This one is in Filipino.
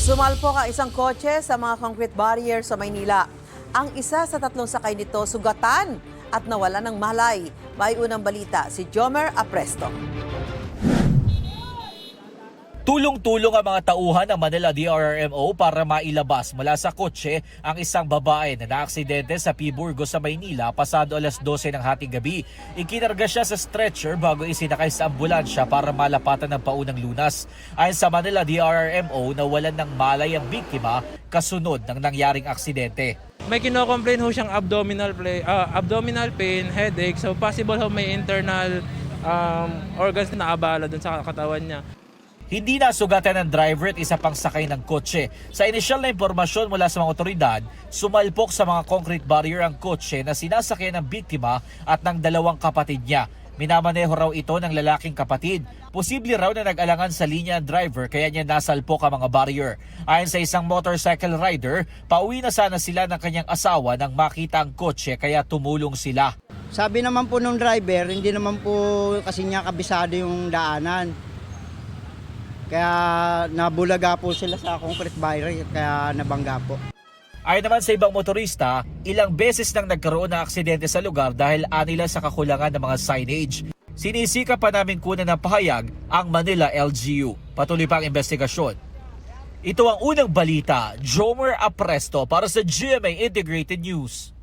Sumalpok ang isang kotse sa mga concrete barrier sa Maynila. Ang isa sa tatlong sakay nito sugatan at nawala ng malay. May unang balita si Jomer Apresto. Tulong-tulong ang mga tauhan ng Manila DRRMO para mailabas mula sa kotse ang isang babae na naaksidente sa P. Burgos sa Maynila pasado alas 12 ng hating gabi. Ikinarga siya sa stretcher bago isinakay sa ambulansya para malapatan ng paunang lunas. Ayon sa Manila DRRMO, nawalan ng malay ang biktima kasunod ng nangyaring aksidente. May kino-complain ho siyang abdominal pain, headache, so possible ho may internal organs na naabala dun sa katawan niya. Hindi nasugatan ng driver at isa pang sakay ng kotse. Sa inisyal na impormasyon mula sa mga otoridad, sumalpok sa mga concrete barrier ang kotse na sinasakyan ng biktima at ng dalawang kapatid niya. Minamaneho raw ito ng lalaking kapatid. Posible raw na nag-alangan sa linya ang driver kaya niya nasalpok ang mga barrier. Ayon sa isang motorcycle rider, pauwi na sana sila ng kanyang asawa nang makita ang kotse kaya tumulong sila. Sabi naman po nung driver, hindi naman po kasi niya kabisado yung daanan. Kaya nabulaga po sila sa concrete barrier, kaya nabangga po. Ayon naman sa ibang motorista, ilang beses nang nagkaroon ng aksidente sa lugar dahil anila sa kakulangan ng mga signage. Sinisika pa namin kunan ng pahayag ang Manila LGU. Patuloy pa ang investigasyon. Ito ang unang balita, Jomer Apresto para sa GMA Integrated News.